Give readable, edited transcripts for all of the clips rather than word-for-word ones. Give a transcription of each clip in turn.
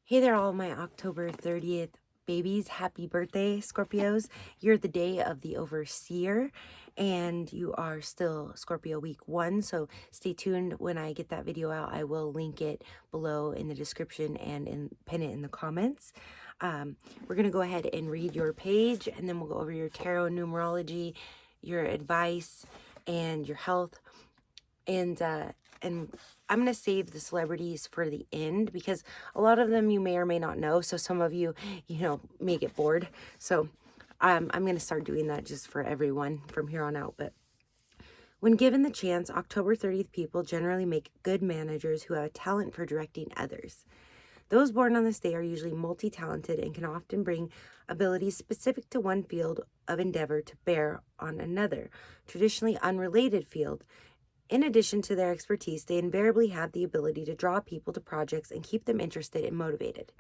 Hey there, all my October 30th babies. Happy birthday, Scorpios. You're the day of the overseer, and you are still Scorpio week 1. So stay tuned. When I get that video out, I will link it below in the description and pin it in the comments. We're going to go ahead and read your page, and then we'll go over your tarot numerology, your advice, and your health. And I'm going to save the celebrities for the end because a lot of them you may or may not know. So some of you, may get bored. So I'm going to start doing that just for everyone from here on out. But when given the chance, October 30th people generally make good managers who have a talent for directing others. Those born on this day are usually multi-talented and can often bring abilities specific to one field of endeavor to bear on another, traditionally unrelated field. In addition to their expertise, they invariably have the ability to draw people to projects and keep them interested and motivated.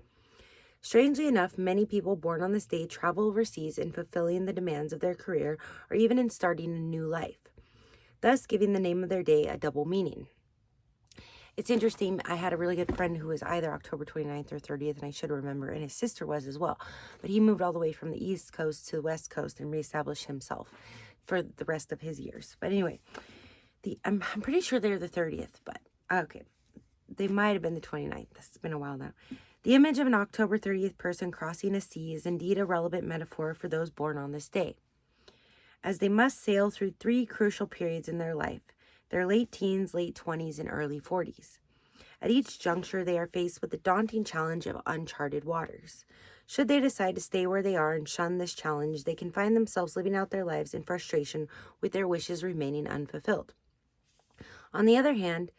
Strangely enough, many people born on this day travel overseas in fulfilling the demands of their career or even in starting a new life, thus giving the name of their day a double meaning. It's interesting, I had a really good friend who was either October 29th or 30th, and I should remember, and his sister was as well. But he moved all the way from the East Coast to the West Coast and reestablished himself for the rest of his years. But anyway, I'm pretty sure they're the 30th, but okay. They might have been the 29th. It's been a while now. The image of an October 30th person crossing a sea is indeed a relevant metaphor for those born on this day, as they must sail through 3 crucial periods in their life: their late teens, late 20s, and early 40s. At each juncture, they are faced with the daunting challenge of uncharted waters. Should they decide to stay where they are and shun this challenge, they can find themselves living out their lives in frustration with their wishes remaining unfulfilled. On the other hand,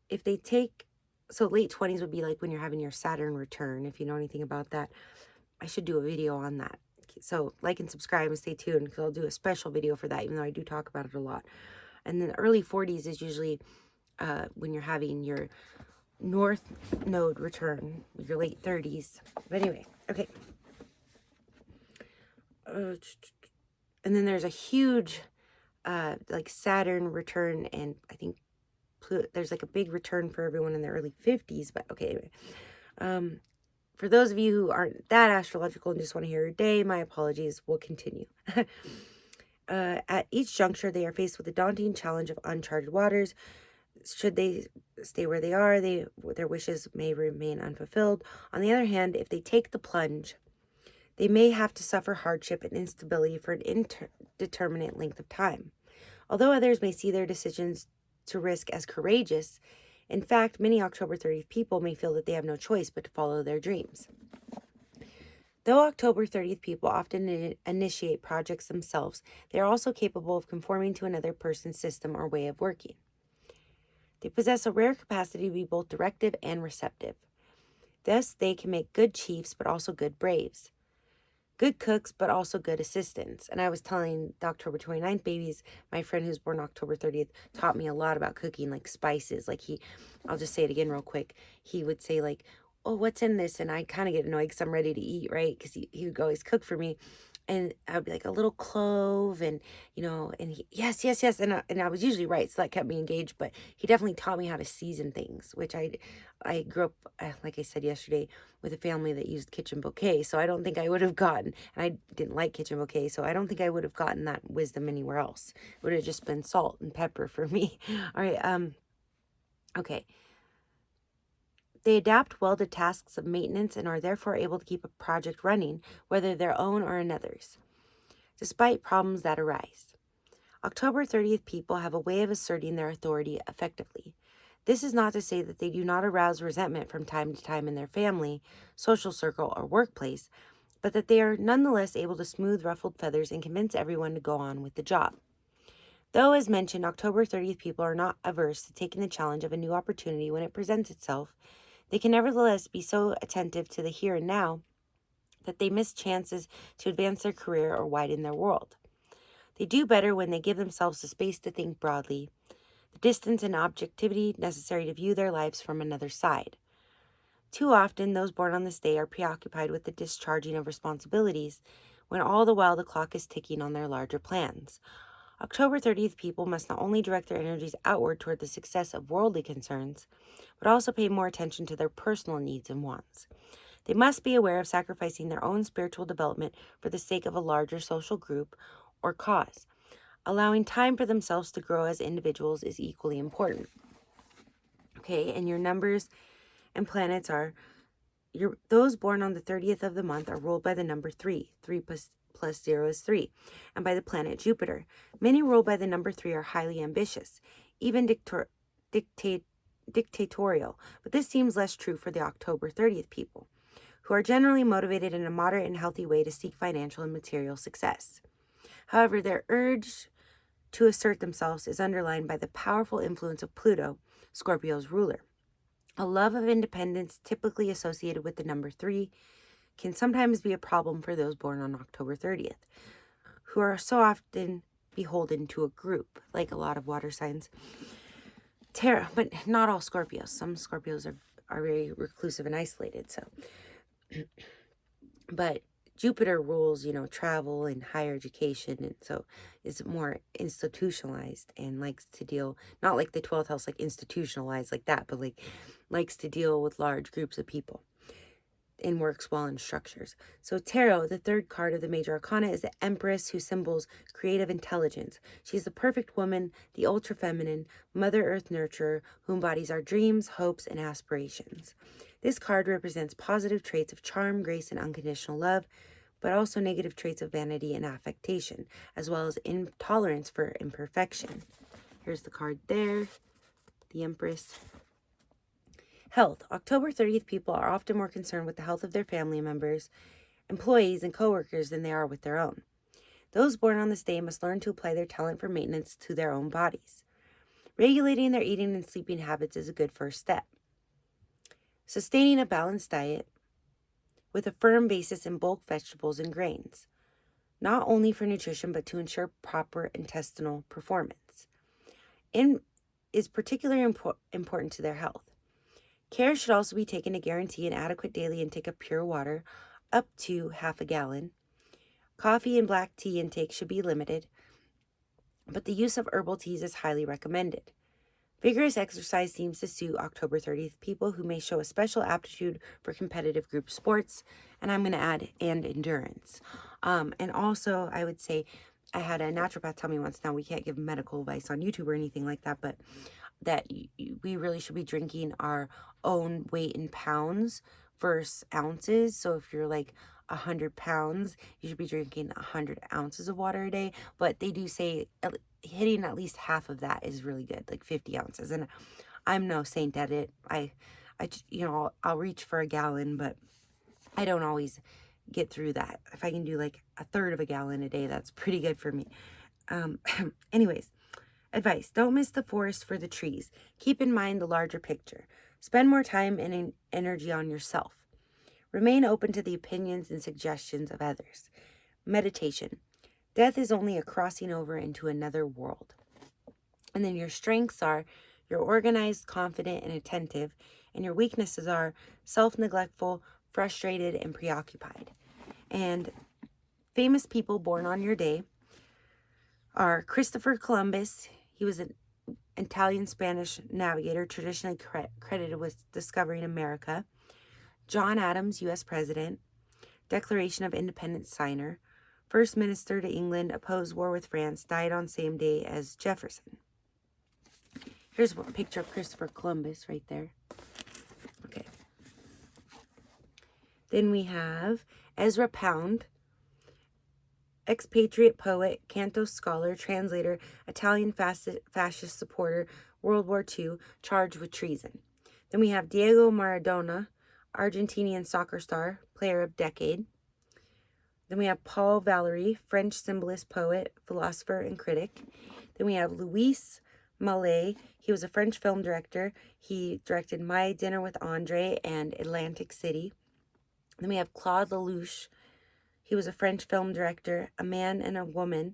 if they take, so late 20s would be like when you're having your Saturn return. If you know anything about that, I should do a video on that. So like and subscribe and stay tuned because I'll do a special video for that, even though I do talk about it a lot. And then early 40s is usually when you're having your North Node return, your late 30s. But anyway, okay. And then there's a huge like Saturn return, and I think there's like a big return for everyone in the early 50s. But okay, anyway. For those of you who aren't that astrological and just want to hear your day, my apologies. We'll continue. At each juncture, they are faced with the daunting challenge of uncharted waters. Should they stay where they are, their wishes may remain unfulfilled. On the other hand, if they take the plunge, they may have to suffer hardship and instability for an indeterminate length of time. Although others may see their decisions to risk as courageous, in fact, many October 30th people may feel that they have no choice but to follow their dreams. Though October 30th people often initiate projects themselves, they are also capable of conforming to another person's system or way of working. They possess a rare capacity to be both directive and receptive. Thus, they can make good chiefs, but also good braves. Good cooks, but also good assistants. And I was telling the October 29th babies, my friend who's born October 30th taught me a lot about cooking, like spices. Like I'll just say it again real quick. He would say like, oh, what's in this? And I kind of get annoyed because I'm ready to eat, right? Because he would always cook for me. And I'd be like, a little clove and, and yes. And I was usually right. So that kept me engaged. But he definitely taught me how to season things, which I grew up, like I said yesterday, with a family that used Kitchen Bouquet. So I don't think I would have gotten, and I didn't like Kitchen Bouquet, so I don't think I would have gotten that wisdom anywhere else. It would have just been salt and pepper for me. All right. Okay. They adapt well to tasks of maintenance and are therefore able to keep a project running, whether their own or another's, despite problems that arise. October 30th people have a way of asserting their authority effectively. This is not to say that they do not arouse resentment from time to time in their family, social circle, or workplace, but that they are nonetheless able to smooth ruffled feathers and convince everyone to go on with the job. Though, as mentioned, October 30th people are not averse to taking the challenge of a new opportunity when it presents itself, they can nevertheless be so attentive to the here and now that they miss chances to advance their career or widen their world. They do better when they give themselves the space to think broadly, the distance and objectivity necessary to view their lives from another side. Too often, those born on this day are preoccupied with the discharging of responsibilities, when all the while the clock is ticking on their larger plans. October 30th people must not only direct their energies outward toward the success of worldly concerns, but also pay more attention to their personal needs and wants. They must be aware of sacrificing their own spiritual development for the sake of a larger social group or cause. Allowing time for themselves to grow as individuals is equally important. Okay, and your numbers and planets are those born on the 30th of the month are ruled by the number 3. 3 plus 0 is 3, and by the planet Jupiter. Many ruled by the number 3 are highly ambitious, even dictatorial, but this seems less true for the October 30th people, who are generally motivated in a moderate and healthy way to seek financial and material success. However, their urge to assert themselves is underlined by the powerful influence of Pluto, Scorpio's ruler. A love of independence, typically associated with the number 3, can sometimes be a problem for those born on October 30th, who are so often beholden to a group, like a lot of water signs. But not all Scorpios. Some Scorpios are very reclusive and isolated. So, but Jupiter rules, travel and higher education, and so is more institutionalized and likes to deal, not like the 12th house, like institutionalized like that, but likes to deal with large groups of people and works well in structures. So tarot, the third card of the major arcana, is the Empress, who symbols creative intelligence. She's the perfect woman, the ultra feminine, Mother Earth nurturer who embodies our dreams, hopes, and aspirations. This card represents positive traits of charm, grace, and unconditional love, but also negative traits of vanity and affectation, as well as intolerance for imperfection. Here's the card there, the Empress. Health. October 30th people are often more concerned with the health of their family members, employees, and coworkers than they are with their own. Those born on this day must learn to apply their talent for maintenance to their own bodies. Regulating their eating and sleeping habits is a good first step. Sustaining a balanced diet with a firm basis in bulk vegetables and grains, not only for nutrition but to ensure proper intestinal performance, is particularly important to their health. Care should also be taken to guarantee an adequate daily intake of pure water, up to half a gallon. Coffee and black tea intake should be limited, but the use of herbal teas is highly recommended. Vigorous exercise seems to suit October 30th people who may show a special aptitude for competitive group sports, and I'm going to add, and endurance. And also, I would say, I had a naturopath tell me once, now we can't give medical advice on YouTube or anything like that, but that we really should be drinking our own weight in pounds versus ounces. So if you're like 100 pounds, you should be drinking 100 ounces of water a day. But they do say hitting at least half of that is really good, like 50 ounces. And I'm no saint at it. I'll reach for a gallon, but I don't always get through that. If I can do like a third of a gallon a day, that's pretty good for me. Anyways, advice: don't miss the forest for the trees. Keep in mind the larger picture. Spend more time and energy on yourself. Remain open to the opinions and suggestions of others. Meditation. Death is only a crossing over into another world. And then your strengths are you're organized, confident, and attentive. And your weaknesses are self-neglectful, frustrated, and preoccupied. And famous people born on your day are Christopher Columbus. He was an Italian-Spanish navigator, traditionally credited with discovering America. John Adams, U.S. President. Declaration of Independence signer. First Minister to England, opposed war with France, died on same day as Jefferson. Here's a picture of Christopher Columbus right there. Okay. Then we have Ezra Pound, expatriate poet, Canto scholar, translator, Italian fascist supporter, World War II, charged with treason. Then we have Diego Maradona, Argentinian soccer star, player of decade. Then we have Paul Valéry, French symbolist, poet, philosopher, and critic. Then we have Louis Malle. He was a French film director. He directed My Dinner with Andre and Atlantic City. Then we have Claude Lelouch. He was a French film director. A Man and a Woman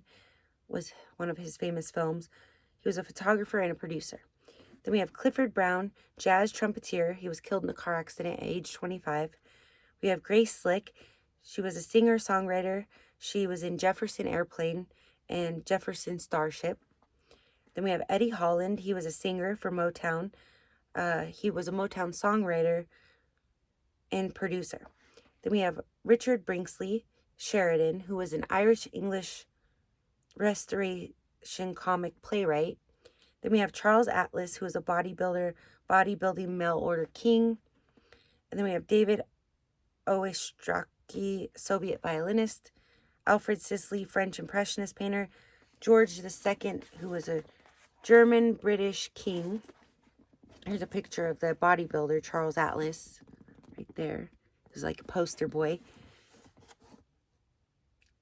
was one of his famous films. He was a photographer and a producer. Then we have Clifford Brown, jazz trumpeter. He was killed in a car accident at age 25. We have Grace Slick. She was a singer-songwriter. She was in Jefferson Airplane and Jefferson Starship. Then we have Eddie Holland. He was a singer for Motown. He was a Motown songwriter and producer. Then we have Richard Brinkley Sheridan, who was an Irish-English restoration comic playwright. Then we have Charles Atlas, who was a bodybuilding mail order king. And then we have David Oistrakhy, Soviet violinist. Alfred Sisley, French impressionist painter. George II, who was a German-British king. Here's a picture of the bodybuilder, Charles Atlas, right there. He's like a poster boy.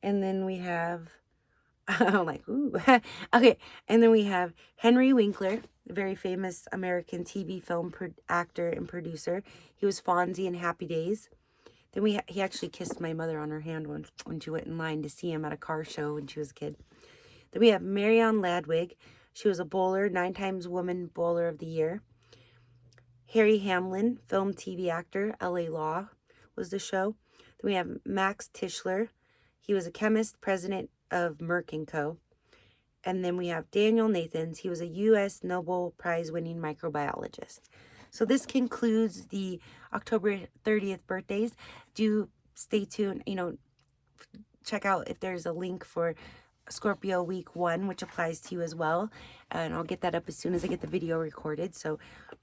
And then we have, I'm like, ooh. Okay, and then we have Henry Winkler, a very famous American TV film actor and producer. He was Fonzie in Happy Days. Then he actually kissed my mother on her hand once when she went in line to see him at a car show when she was a kid. Then we have Marianne Ladwig. She was a bowler, 9 times Woman Bowler of the Year. Harry Hamlin, film, TV actor, LA Law was the show. Then we have Max Tischler. He was a chemist, president of Merck & Co. And then we have Daniel Nathans. He was a U.S. Nobel Prize winning microbiologist. So this concludes the October 30th birthdays. Do stay tuned, check out if there's a link for Scorpio week 1, which applies to you as well. And I'll get that up as soon as I get the video recorded. So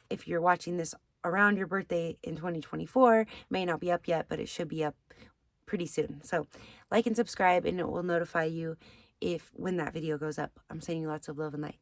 if you're watching this around your birthday in 2024, it may not be up yet, but it should be up pretty soon. So like and subscribe, and it will notify you when that video goes up. I'm sending you lots of love and light.